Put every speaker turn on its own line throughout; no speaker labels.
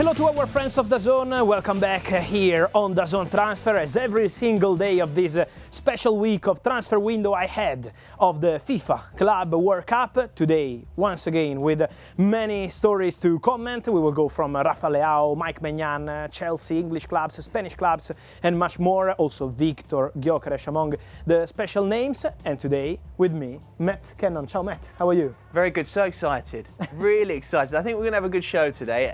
Hello to our friends of DAZN, welcome back here on DAZN Transfer, as every single day of this special week of transfer window ahead of the FIFA Club World Cup. Today, once again, with many stories to comment. We will go from Rafa Leao, Mike Maignan, Chelsea, English clubs, Spanish clubs, and much more. Also Victor Gyokeres among the special names. And today, with me, Matt Cannon. Ciao Matt, how are you?
Very good, so excited, really excited. I think we're going to have a good show today.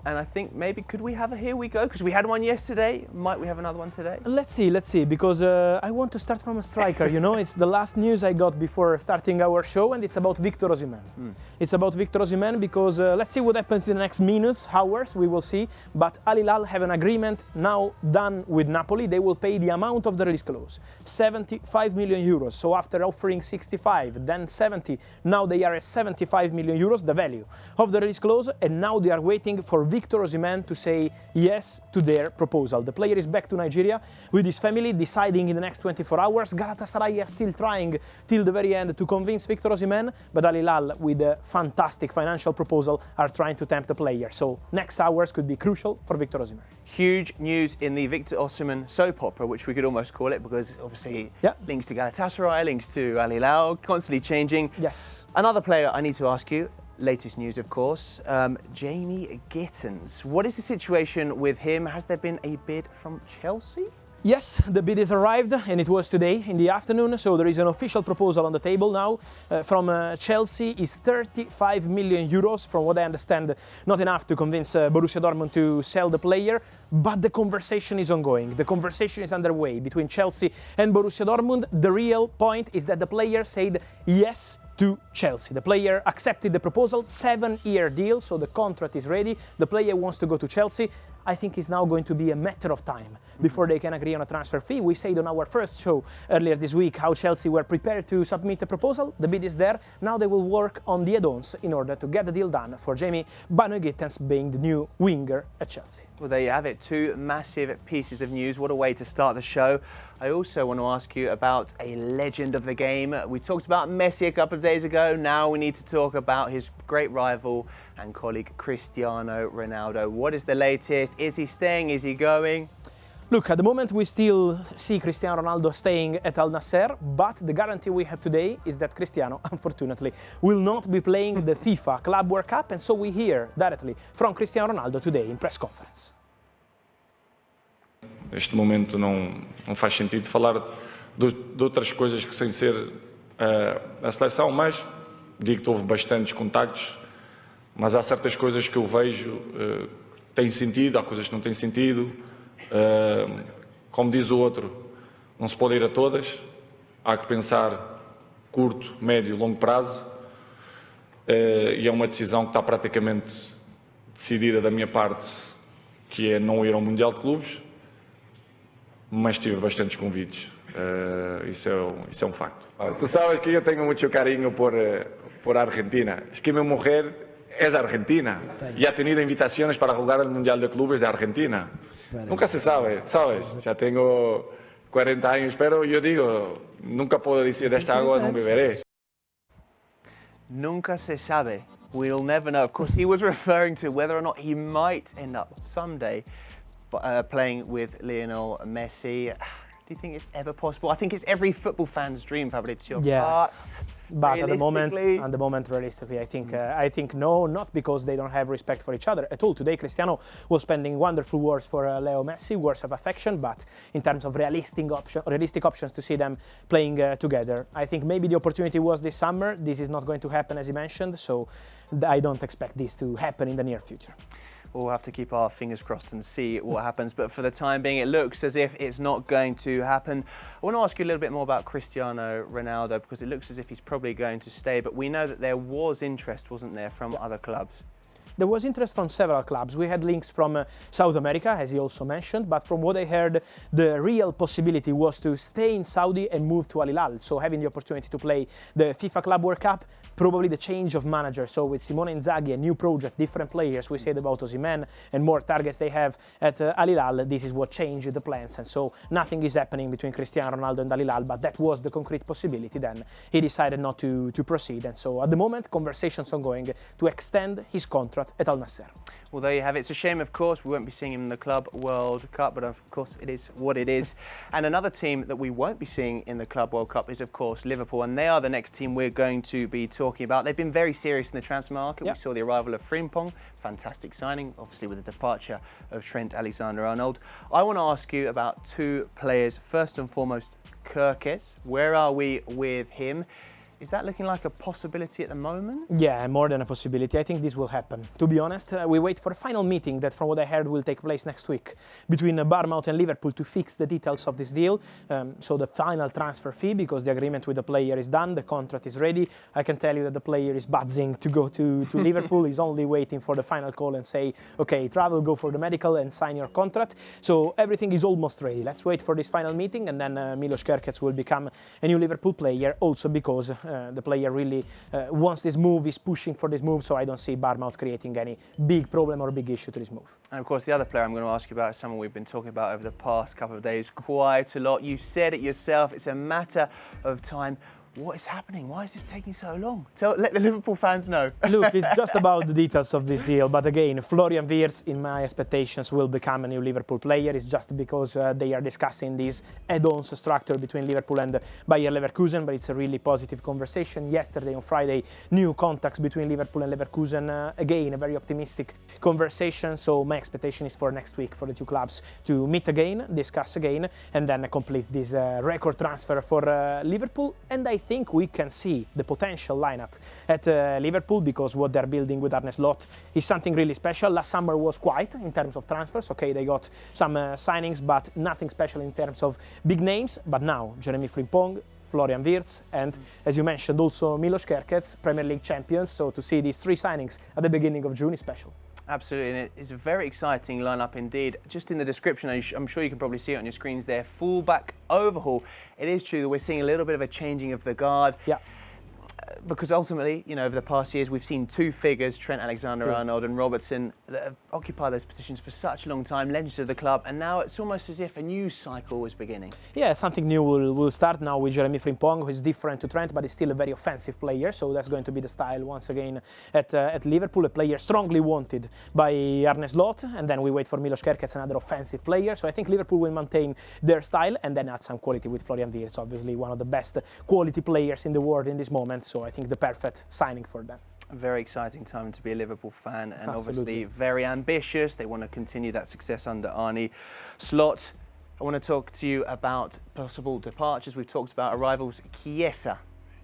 And I think maybe, could we have a Here We Go? Because we had one yesterday. Might we have another one today?
Let's see, because I want to start from a striker, you know. It's the last news I got before starting our show, and it's about Victor Osimhen. It's about Victor Osimhen because let's see what happens in the next minutes, hours, we will see. But Hilal have an agreement now done with Napoli. They will pay the amount of the release clause, 75 million euros. So after offering 65, then 70, now they are at 75 million euros, the value of the release clause, and now they are waiting for Victor Osimhen to say yes to their proposal. The player is back to Nigeria with his family, deciding in the next 24 hours. Galatasaray are still trying till the very end to convince Victor Osimhen, but Al Hilal, with a fantastic financial proposal, are trying to tempt the player. So next hours could be crucial for Victor Osimhen.
Huge news in the Victor Osimhen soap opera, which we could almost call it, because obviously links to Galatasaray, links to Al Hilal, constantly changing.
Yes.
Another player I need to ask you. Latest news, of course, Jamie Gittens. What is the situation with him? Has there been a bid from Chelsea?
Yes, the bid has arrived, and it was today in the afternoon, so there is an official proposal on the table now from Chelsea. Is 35 million euros, from what I understand, not enough to convince Borussia Dortmund to sell the player, but the conversation is ongoing. The conversation is underway between Chelsea and Borussia Dortmund. The real point is that the player said yes to Chelsea. The player accepted the proposal, 7-year deal, so the contract is ready. The player wants to go to Chelsea. I think it's now going to be a matter of time before they can agree on a transfer fee. We said on our first show earlier this week how Chelsea were prepared to submit a proposal. The bid is there. Now they will work on the add-ons in order to get the deal done for Jamie Gittens being the new winger at Chelsea.
Well, there you have it. Two massive pieces of news. What a way to start the show. I also want to ask you about a legend of the game. We talked about Messi a couple of days ago. Now we need to talk about his great rival and colleague Cristiano Ronaldo. What is the latest? Is he staying? Is he going?
Look, at the moment we still see Cristiano Ronaldo staying at Al Nassr, but the guarantee we have today is that Cristiano, unfortunately, will not be playing the FIFA Club World Cup, and so we hear directly from Cristiano Ronaldo today in press conference.
Neste momento não faz sentido falar de outras coisas que sem ser a seleção, mas digo que houve bastantes contactos, mas há certas coisas que eu vejo que têm sentido, há coisas que não têm sentido. Como diz o outro, não se pode ir a todas, há que pensar curto, médio e longo prazo, e é uma decisão que está praticamente decidida da minha parte, que é não ir ao Mundial de Clubes, mas tive bastantes convites, isso é um facto. Tu sabes que eu tenho muito carinho por Argentina, es que mi mujer es argentina y ha tenido invitaciones para jugar el Mundial de Clubes de Argentina. Nunca se sabe, ¿sabes? Ya tengo 40 años, pero yo digo, nunca puedo decir de esta agua no beberé.
Nunca se sabe. We'll never know. Of course, he was referring to whether or not he might end up someday playing with Lionel Messi. Do you think it's ever possible? I think it's every football fan's dream, Fabrizio.
Yeah. But at the moment, realistically, I think no, not because they don't have respect for each other at all. Today, Cristiano was spending wonderful words for Leo Messi, words of affection, but in terms of realistic options to see them playing together, I think maybe the opportunity was this summer. This is not going to happen, as he mentioned, so I don't expect this to happen in the near future.
We'll have to keep our fingers crossed and see what happens. But for the time being, it looks as if it's not going to happen. I want to ask you a little bit more about Cristiano Ronaldo, because it looks as if he's probably going to stay. But we know that there was interest, wasn't there, from other clubs?
There was interest from several clubs. We had links from South America, as he also mentioned, but from what I heard, the real possibility was to stay in Saudi and move to Al Hilal, so having the opportunity to play the FIFA Club World Cup, probably the change of manager. So with Simone Inzaghi, a new project, different players, we said about Osimhen, and more targets they have at Al Hilal, this is what changed the plans. And so nothing is happening between Cristiano Ronaldo and Al Hilal, but that was the concrete possibility. Then he decided not to proceed. And so at the moment, conversations ongoing to extend his contract contract at Al Nassr.
Well, there you have it. It's a shame, of course, we won't be seeing him in the Club World Cup, but of course it is what it is. And another team that we won't be seeing in the Club World Cup is, of course, Liverpool, and they are the next team we're going to be talking about. They've been very serious in the transfer market.
Yep.
We saw the arrival of Frimpong, fantastic signing, obviously with the departure of Trent Alexander-Arnold. I want to ask you about two players. First and foremost, Gyokeres. Where are we with him? Is that looking like a possibility at the moment?
Yeah, more than a possibility. I think this will happen. To be honest, we wait for a final meeting that, from what I heard, will take place next week between ManUtd and Liverpool to fix the details of this deal. So the final transfer fee, because the agreement with the player is done, the contract is ready. I can tell you that the player is buzzing to go to Liverpool. He's only waiting for the final call and say, okay, travel, go for the medical and sign your contract. So everything is almost ready. Let's wait for this final meeting, and then Milos Kerkez will become a new Liverpool player, also because the player really wants this move, is pushing for this move, so I don't see Bournemouth creating any big problem or big issue to this move.
And of course, the other player I'm going to ask you about is someone we've been talking about over the past couple of days quite a lot. You said it yourself, it's a matter of time. What is happening? Why is this taking so long? Let the Liverpool fans know.
Look, it's just about the details of this deal. But again, Florian Wirtz, in my expectations, will become a new Liverpool player. It's just because they are discussing this add-ons structure between Liverpool and Bayer Leverkusen. But it's a really positive conversation. Yesterday, on Friday, new contacts between Liverpool and Leverkusen. Again, a very optimistic conversation. So my expectation is for next week for the two clubs to meet again, discuss again, and then complete this record transfer for Liverpool. And I think we can see the potential lineup at Liverpool, because what they're building with Arne Slot is something really special. Last summer was quiet in terms of transfers. Okay, they got some signings, but nothing special in terms of big names. But now, Jeremy Frimpong, Florian Wirtz, and as you mentioned, also Milos Kerkez, Premier League champions. So to see these three signings at the beginning of June is special.
Absolutely, and it's a very exciting lineup indeed. Just in the description, I'm sure you can probably see it on your screens there, fullback overhaul. It is true that we're seeing a little bit of a changing of the guard.
Yeah.
Because ultimately, you know, over the past years, we've seen two figures, Trent Alexander-Arnold and Robertson, that have occupied those positions for such a long time, legends of the club, and now it's almost as if a new cycle was beginning.
Yeah, something new will start now with Jeremy Frimpong, who is different to Trent, but is still a very offensive player, so that's going to be the style once again at Liverpool, a player strongly wanted by Arne Slot, and then we wait for Milos Kerkez, another offensive player. So I think Liverpool will maintain their style and then add some quality with Florian Wirtz, obviously one of the best quality players in the world in this moment. So I think the perfect signing for them.
A very exciting time to be a Liverpool fan, and
Absolutely.
obviously very ambitious. They want to continue that success under Arne Slot. I want to talk to you about possible departures. We've talked about arrivals. Chiesa.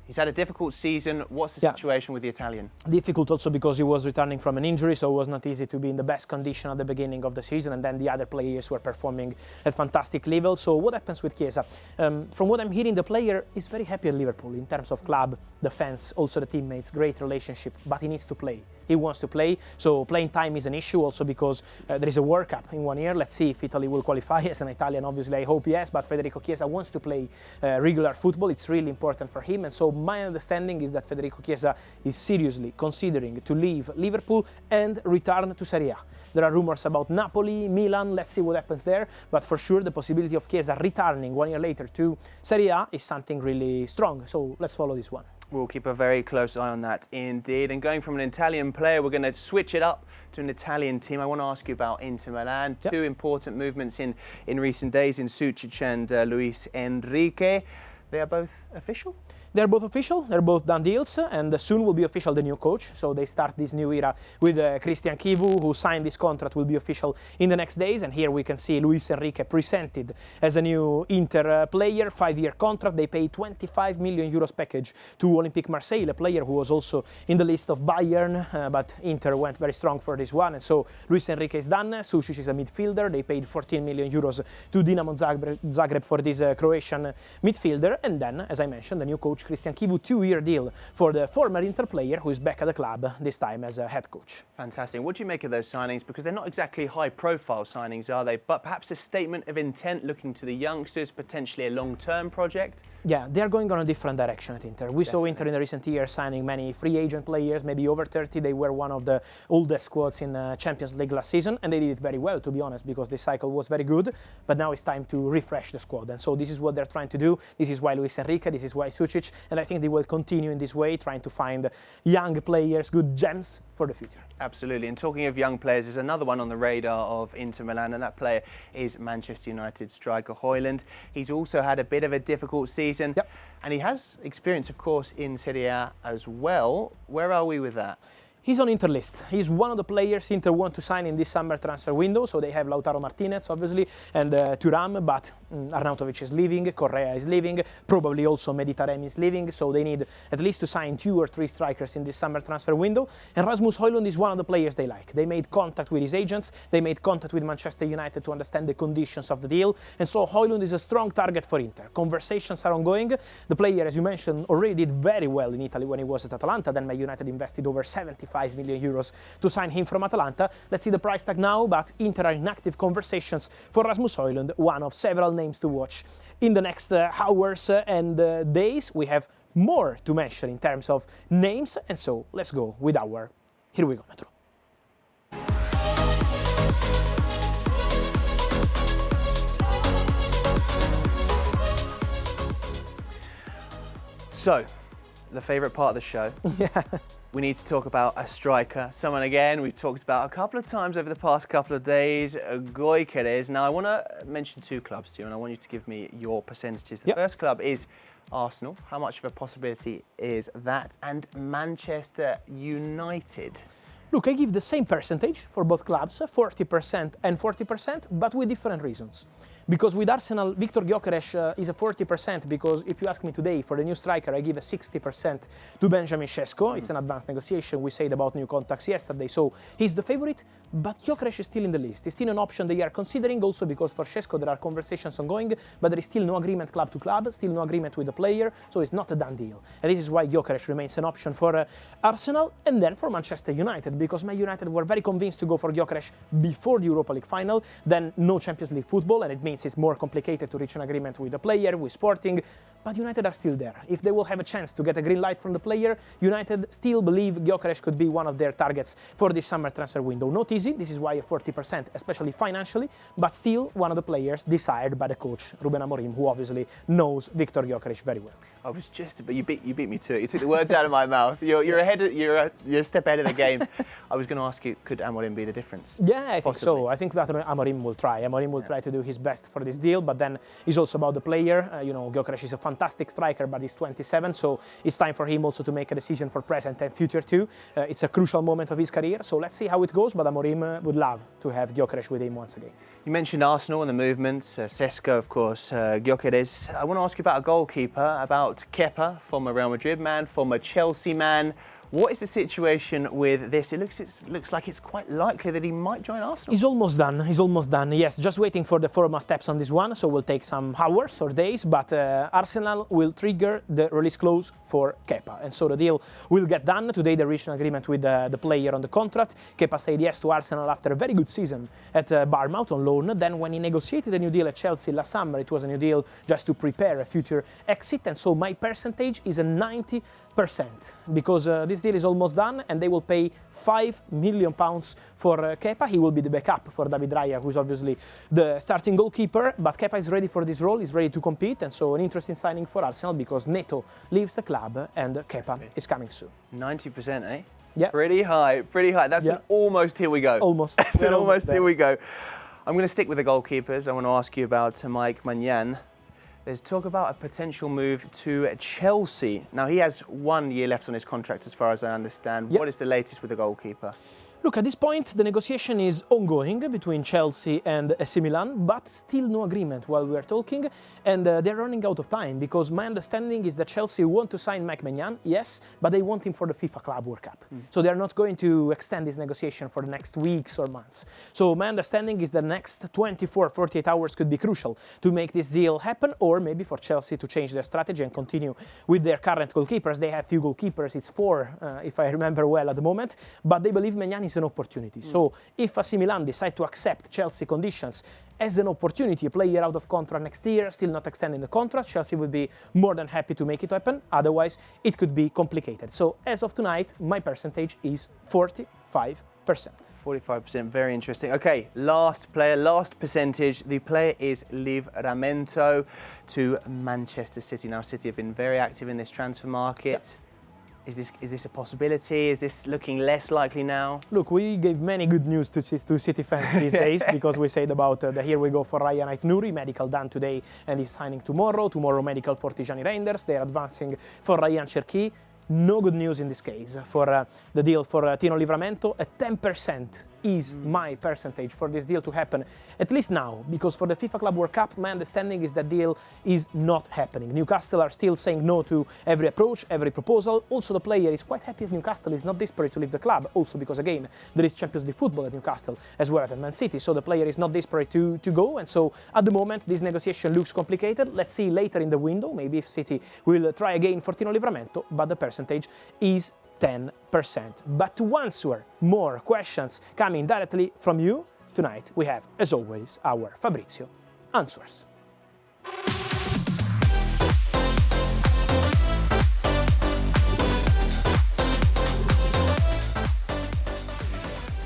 He's had a difficult season. What's the situation with the Italian?
Difficult also because he was returning from an injury, so it was not easy to be in the best condition at the beginning of the season, and then the other players were performing at fantastic level. So what happens with Chiesa? From what I'm hearing, the player is very happy at Liverpool in terms of club, the fans, also the teammates, great relationship, but he needs to play. He wants to play, so playing time is an issue also because there is a World Cup in 1 year. Let's see if Italy will qualify. As an Italian, obviously, I hope yes, but Federico Chiesa wants to play regular football. It's really important for him, and so my understanding is that Federico Chiesa is seriously considering to leave Liverpool and return to Serie A. There are rumors about Napoli, Milan, let's see what happens there, but for sure the possibility of Chiesa returning 1 year later to Serie A is something really strong, so let's follow this one.
We'll keep a very close eye on that indeed. And going from an Italian player, we're going to switch it up to an Italian team. I want to ask you about Inter Milan.
Yep.
Two important movements in recent days in Sucic and Luis Enrique. They are both official?
They're both official, they're both done deals, and soon will be official the new coach. So they start this new era with Cristian Chivu, who signed this contract, will be official in the next days. And here we can see Luis Enrique presented as a new Inter player, 5-year contract. They pay 25 million euros package to Olympique Marseille, a player who was also in the list of Bayern, but Inter went very strong for this one. And so Luis Enrique is done. Sucic is a midfielder. They paid 14 million euros to Dinamo Zagreb for this Croatian midfielder. And then, as I mentioned, the new coach Cristian Chivu, 2-year deal for the former Inter player who is back at the club, this time as a head coach.
Fantastic. What do you make of those signings? Because they're not exactly high-profile signings, are they? But perhaps a statement of intent looking to the youngsters, potentially a long-term project?
Yeah, they're going on a different direction at Inter. We saw Inter in the recent years signing many free agent players, maybe over 30. They were one of the oldest squads in the Champions League last season, and they did it very well, to be honest, because the cycle was very good. But now it's time to refresh the squad, and so this is what they're trying to do. This is why Luis Enrique, this is why Sucic and I think they will continue in this way, trying to find young players, good gems for the future.
Absolutely. And talking of young players, there's another one on the radar of Inter Milan, and that player is Manchester United striker Hilal. He's also had a bit of a difficult season, and he has experience, of course, in Serie A as well. Where are we with that?
He's on Inter list. He's one of the players Inter want to sign in this summer transfer window. So they have Lautaro Martinez, obviously, and Thuram, but Arnautovic is leaving, Correa is leaving, probably also Mehdi Taremi is leaving. So they need at least to sign 2 or 3 strikers in this summer transfer window. And Rasmus Højlund is one of the players they like. They made contact with his agents. They made contact with Manchester United to understand the conditions of the deal. And so Højlund is a strong target for Inter. Conversations are ongoing. The player, as you mentioned, already did very well in Italy when he was at Atalanta. Then Man United invested over 75 million euros to sign him from Atalanta. Let's see the price tag now, but Inter are in active conversations for Rasmus Højlund, one of several names to watch in the next hours and days. We have more to mention in terms of names, and so let's go with our Here We Go Metro.
So, the favourite part of the show. We need to talk about a striker, someone again we've talked about a couple of times over the past couple of days, Gyokeres. Now I want to mention 2 clubs to you, and I want you to give me your percentages. The first club is Arsenal. How much of a possibility is that? And Manchester United.
Look, I give the same percentage for both clubs, 40% and 40%, but with different reasons. Because with Arsenal, Viktor Gyokeres is a 40%, because if you ask me today for the new striker, I give a 60% to Benjamin Sesko. It's an advanced negotiation. We said about new contacts yesterday, so he's the favorite, but Gyokeres is still in the list. It's still an option they are considering, also because for Sesko there are conversations ongoing, but there is still no agreement club to club, still no agreement with the player, so it's not a done deal. And this is why Gyokeres remains an option for Arsenal, and then for Manchester United, because Man United were very convinced to go for Gyokeres before the Europa League final, then no Champions League football, and it means it's more complicated to reach an agreement with the player, with Sporting, but United are still there. If they will have a chance to get a green light from the player, United still believe Gyokeres could be one of their targets for this summer transfer window. Not easy, this is why a 40%, especially financially, but still one of the players desired by the coach, Ruben Amorim, who obviously knows Viktor Gyokeres very well.
I was just, but you beat me to it. You took the words out of my mouth. You're a step ahead of the game. I was going to ask you, could Amorim be the difference?
Yeah, I think
Possibly.
so. I think that Amorim will try. Amorim will try to do his best for this deal, but then it's also about the player. Gyokeres is a fantastic striker, but he's 27, so it's time for him also to make a decision for present and future too. It's a crucial moment of his career, so let's see how it goes, but Amorim would love to have Gyokeres with him once again.
You mentioned Arsenal and the movements, Sesko, of course, Gyokeres. I want to ask you about a goalkeeper, about Kepa, former Real Madrid man, former Chelsea man. What is the situation with this? It looks like it's quite likely that he might join Arsenal.
He's almost done. He's almost done. Yes, just waiting for the formal steps on this one, so will take some hours or days, but Arsenal will trigger the release clause for Kepa, and so the deal will get done. Today they reached an agreement with the player on the contract. Kepa said yes to Arsenal after a very good season at Bournemouth on loan. Then when he negotiated a new deal at Chelsea last summer, it was a new deal just to prepare a future exit, and so my percentage is a 90%, because this deal is almost done, and they will pay £5 million for Kepa. He will be the backup for David Raya, who's obviously the starting goalkeeper, but Kepa is ready for this role, he's ready to compete, and so an interesting signing for Arsenal, because Neto leaves the club and Kepa is coming soon.
90%, eh?
Yeah.
Pretty high, pretty high. That's an almost here we go.
Almost.
That's an almost here we go. I'm going to stick with the goalkeepers. I want to ask you about Mike Maignan. There's talk about a potential move to Chelsea. Now, he has 1 year left on his contract, as far as I understand.
Yep.
What is the latest with the goalkeeper?
Look, at this point, the negotiation is ongoing between Chelsea and AC Milan, but still no agreement while we are talking, and they're running out of time, because my understanding is that Chelsea want to sign Mike Maignan, yes, but they want him for the FIFA Club World Cup. So they're not going to extend this negotiation for the next weeks or months. So my understanding is the next 24, 48 hours could be crucial to make this deal happen, or maybe for Chelsea to change their strategy and continue with their current goalkeepers. They have few goalkeepers, it's 4, if I remember well at the moment, but they believe Maignan is an opportunity. So if AC Milan decide to accept Chelsea conditions as an opportunity, a player out of contract next year, still not extending the contract, Chelsea would be more than happy to make it happen. Otherwise, it could be complicated. So as of tonight, my percentage is 45%.
45%, very interesting. Okay, last player, last percentage. The player is Livramento to Manchester City. Now, City have been very active in this transfer market. Yeah. Is this a possibility? Is this looking less likely now?
Look, we gave many good news to City fans these days because we said about here we go for Ryan Aït-Nouri, medical done today and he's signing tomorrow. Tomorrow medical for Tijani Reinders. They are advancing for Ryan Cherki. No good news in this case for the deal for Tino Livramento. A 10% is my percentage for this deal to happen, at least now, because for the FIFA Club World Cup, my understanding is that deal is not happening. Newcastle are still saying no to every approach, every proposal. Also, the player is quite happy if Newcastle is not desperate to leave the club, also because, again, there is Champions League football at Newcastle as well as at ManCity, so the player is not desperate to go, and so at the moment, this negotiation looks complicated. Let's see later in the window, maybe if City will try again for Tino Livramento, but the percentage is 10%. But to answer more questions coming directly from you, tonight we have, as always, our Fabrizio Answers.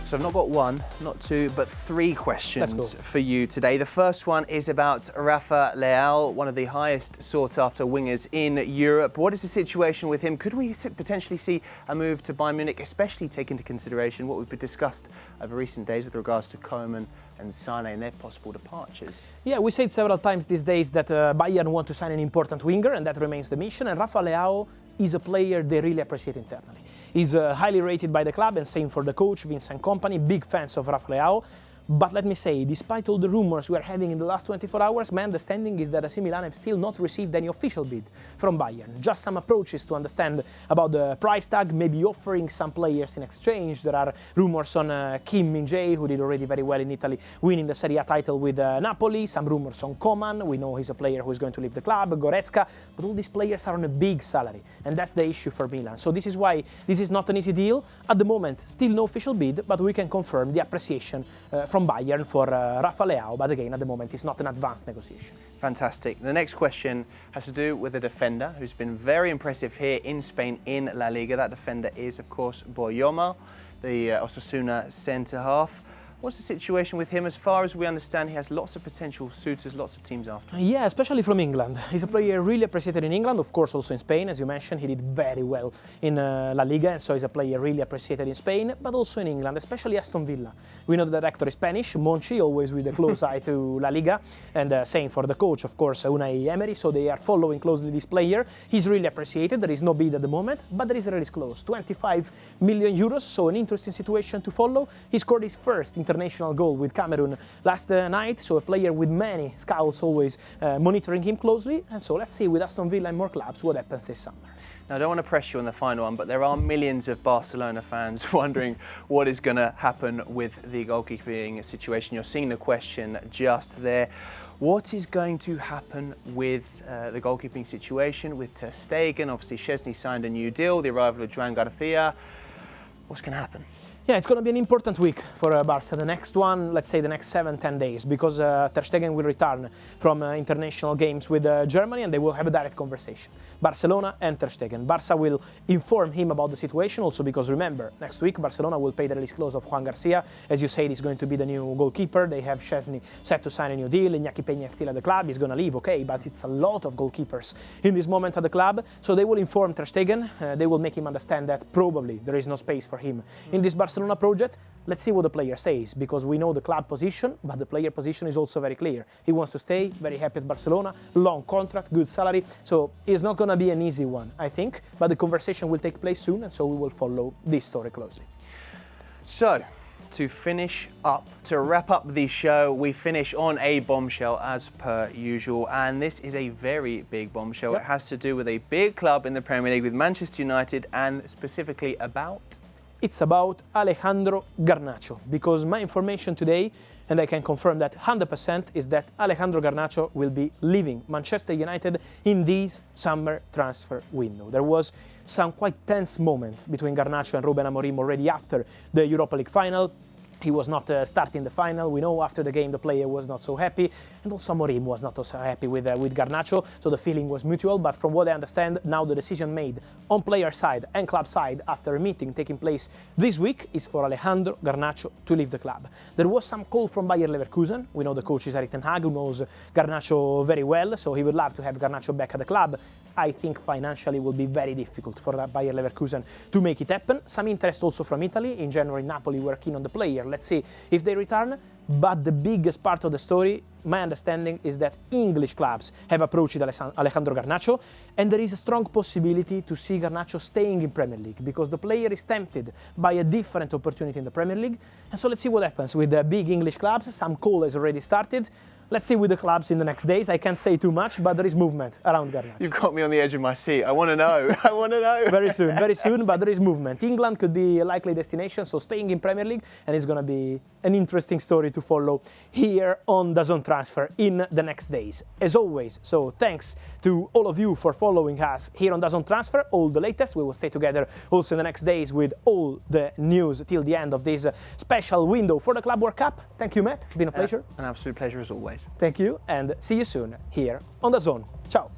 So I've not got one, not two, but three questions for you today. The first one is about Rafa Leão, one of the highest sought-after wingers in Europe. What is the situation with him? Could we potentially see a move to Bayern Munich, especially take into consideration what we've discussed over recent days with regards to Koeman and Sane and their possible departures?
Yeah, we said several times these days that Bayern want to sign an important winger, and that remains the mission, and Rafa Leão is a player they really appreciate internally. He's highly rated by the club, and same for the coach, Vincent Kompany, big fans of Rafa Leão. But let me say, despite all the rumors we are having in the last 24 hours, my understanding is that AC Milan have still not received any official bid from Bayern. Just some approaches to understand about the price tag, maybe offering some players in exchange. There are rumors on Kim Min-jae, who did already very well in Italy, winning the Serie A title with Napoli. Some rumors on Coman. We know he's a player who is going to leave the club, Goretzka. But all these players are on a big salary, and that's the issue for Milan. So this is why this is not an easy deal. At the moment, still no official bid, but we can confirm the appreciation from Bayern for Rafa Leão, but again, at the moment, it's not an advanced negotiation.
Fantastic. The next question has to do with a defender who's been very impressive here in Spain in La Liga. That defender is, of course, Boyoma, the Osasuna centre-half. What's the situation with him? As far as we understand, he has lots of potential suitors, lots of teams after him.
Yeah, especially from England. He's a player really appreciated in England, of course also in Spain, as you mentioned. He did very well in La Liga, and so he's a player really appreciated in Spain, but also in England, especially Aston Villa. We know the director is Spanish, Monchi, always with a close eye to La Liga, and same for the coach, of course, Unai Emery, so they are following closely this player. He's really appreciated. There is no bid at the moment, but there is a release clause, 25 million euros, so an interesting situation to follow. He scored his first international goal with Cameroon last night, so a player with many scouts always monitoring him closely, and so let's see with Aston Villa and more clubs what happens this summer.
Now, I don't want to press you on the final one, but there are millions of Barcelona fans wondering what is going to happen with the goalkeeping situation. You're seeing the question just there. What is going to happen with the goalkeeping situation with Ter Stegen? Obviously, Szczesny signed a new deal, the arrival of Joan Garcia. What's going to happen?
Yeah, it's going to be an important week for Barca. The next one, let's say the next 7-10 days, because Ter Stegen will return from international games with Germany, and they will have a direct conversation. Barcelona and Ter Stegen. Barca will inform him about the situation, also because remember, next week Barcelona will pay the release clause of Juan Garcia. As you said, he's going to be the new goalkeeper. They have Szczesny set to sign a new deal. Iñaki Peña is still at the club. He's going to leave, okay, but it's a lot of goalkeepers in this moment at the club. So they will inform Ter Stegen. They will make him understand that probably there is no space for him in this Barcelona project. Let's see what the player says, because we know the club position, but the player position is also very clear. He wants to stay, very happy at Barcelona, long contract, good salary, so it's not going to be an easy one, I think, but the conversation will take place soon, and so we will follow this story closely.
So, to finish up, to wrap up the show, we finish on a bombshell as per usual, and this is a very big bombshell. Yep. It has to do with a big club in the Premier League with Manchester United, and specifically about...
It's about Alejandro Garnacho, because my information today, and I can confirm that 100%, is that Alejandro Garnacho will be leaving Manchester United in this summer transfer window. There was some quite tense moment between Garnacho and Ruben Amorim already after the Europa League final. He was not starting the final. We know after the game the player was not so happy. and also Amorim was not so happy with Garnacho, so the feeling was mutual. But from what I understand, now the decision made on player side and club side after a meeting taking place this week is for Alejandro Garnacho to leave the club. There was some call from Bayer Leverkusen. We know the coach is Erik ten Hag, who knows Garnacho very well, so he would love to have Garnacho back at the club. I think financially will be very difficult for Bayer Leverkusen to make it happen. Some interest also from Italy. In January, Napoli were keen on the player. Let's see if they return. But the biggest part of the story, my understanding, is that English clubs have approached Alejandro Garnacho, and there is a strong possibility to see Garnacho staying in Premier League because the player is tempted by a different opportunity in the Premier League. And so let's see what happens with the big English clubs. Some call has already started. Let's see with the clubs in the next days. I can't say too much, but there is movement around Garnacho.
You've got me on the edge of my seat. I want to know. I want to know.
Very soon, but there is movement. England could be a likely destination, so staying in Premier League, and it's going to be an interesting story to follow here on DAZN Transfer in the next days. As always, so thanks to all of you for following us here on DAZN Transfer, all the latest. We will stay together also in the next days with all the news till the end of this special window for the Club World Cup. Thank you, Matt. It's been a pleasure.
An absolute pleasure as always.
Thank you, and see you soon here on DAZN. Ciao.